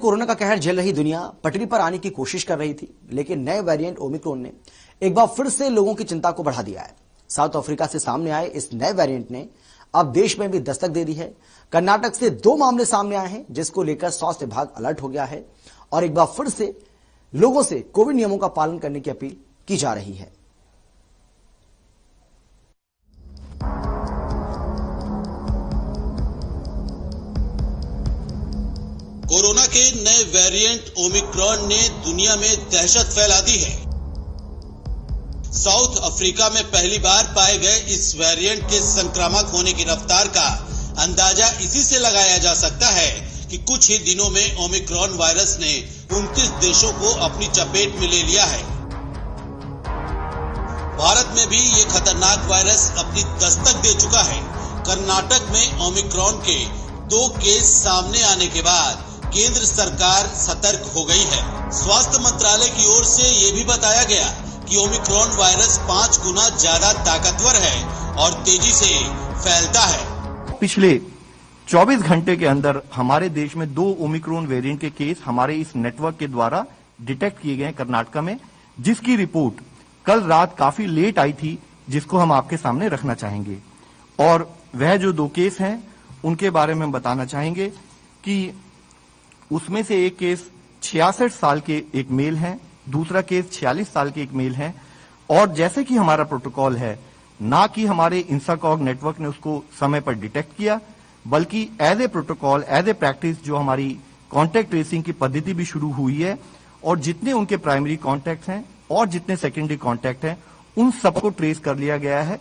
Corona का कहर झेल रही दुनिया पटरी पर आने की कोशिश कर रही थी, लेकिन नए वेरिएंट ओमिक्रॉन ने एक बार फिर से लोगों की चिंता को बढ़ा दिया है। साउथ अफ्रीका से सामने आए इस नए वेरिएंट ने अब देश में भी दस्तक दे दी है। कर्नाटक से 2 मामले सामने आए हैं, जिसको लेकर स्वास्थ्य विभाग अलर्ट हो गया है और एक बार फिर से लोगों से कोविड नियमों का पालन करने की अपील की जा रही है। कोरोना के नए वेरिएंट ओमिक्रॉन ने दुनिया में दहशत फैला दी है। साउथ अफ्रीका में पहली बार पाए गए इस वेरिएंट के संक्रामक होने की रफ्तार का अंदाजा इसी से लगाया जा सकता है कि कुछ ही दिनों में ओमिक्रॉन वायरस ने 29 देशों को अपनी चपेट में ले लिया है। भारत में भी ये खतरनाक वायरस अपनी दस्तक दे चुका है। कर्नाटक में ओमिक्रॉन के 2 केस सामने आने के बाद केंद्र सरकार सतर्क हो गई है। स्वास्थ्य मंत्रालय की ओर से ये भी बताया गया कि ओमिक्रॉन वायरस 5 गुना ज्यादा ताकतवर है और तेजी से फैलता है। पिछले 24 घंटे के अंदर हमारे देश में 2 ओमिक्रॉन वेरिएंट के केस हमारे इस नेटवर्क के द्वारा डिटेक्ट किए गए कर्नाटक में, जिसकी रिपोर्ट कल रात काफी लेट आई थी, जिसको हम आपके सामने रखना चाहेंगे। और वह जो 2 केस हैं उनके बारे में बताना चाहेंगे कि उसमें से एक केस 66 साल के एक मेल है, दूसरा केस 46 साल के एक मेल है। और जैसे कि हमारा प्रोटोकॉल है, ना कि हमारे इंसाकॉग नेटवर्क ने उसको समय पर डिटेक्ट किया, बल्कि as a protocol, as a practice जो हमारी कॉन्टैक्ट ट्रेसिंग की पद्धति भी शुरू हुई है और जितने उनके प्राइमरी कॉन्टैक्ट हैं और जितने सेकेंडरी कॉन्टैक्ट हैं उन सबको ट्रेस कर लिया गया है।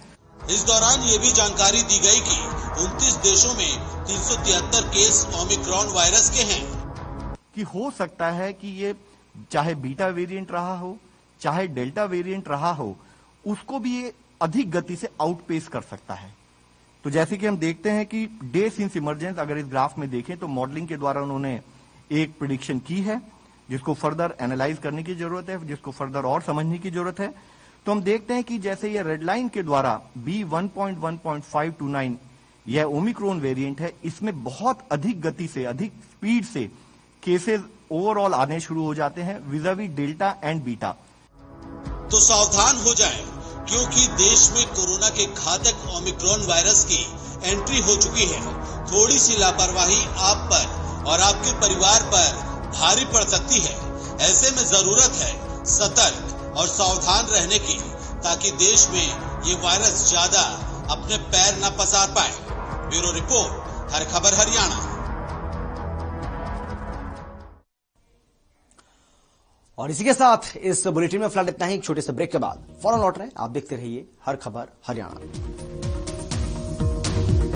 इस दौरान ये भी जानकारी दी गई कि 29 देशों में 373 केस ओमिक्रॉन वायरस के हैं। कि हो सकता है कि ये चाहे बीटा वेरिएंट रहा हो, चाहे डेल्टा वेरिएंट रहा हो, उसको भी ये अधिक गति से आउटपेस कर सकता है। तो जैसे कि हम देखते हैं कि डे सिंस इमरजेंस, अगर इस ग्राफ में देखें तो मॉडलिंग के द्वारा उन्होंने एक प्रिडिक्शन की है, जिसको फर्दर एनालाइज करने की जरूरत है, जिसको फर्दर और समझने की जरूरत है। तो हम देखते हैं कि जैसे ये रेड लाइन के द्वारा B1.1.529 यह ओमिक्रॉन वेरिएंट है, इसमें बहुत अधिक गति से, अधिक स्पीड से केसेस ओवरऑल आने शुरू हो जाते हैं विज़ावी डेल्टा एंड बीटा। तो सावधान हो जाएं, क्योंकि देश में कोरोना के घातक ओमिक्रॉन वायरस की एंट्री हो चुकी है। थोड़ी सी लापरवाही आप पर और आपके परिवार पर भारी पड़ सकती है। ऐसे में जरूरत है सतर्क और सावधान रहने की, ताकि देश में ये वायरस ज्यादा अपने पैर न पसार पाए। ब्यूरो रिपोर्ट, हर खबर हरियाणा। और इसी के साथ इस बुलेटिन में फिलहाल इतना ही। एक छोटे से ब्रेक के बाद फौरन लौट रहे हैं। आप देखते रहिए हर खबर हरियाणा।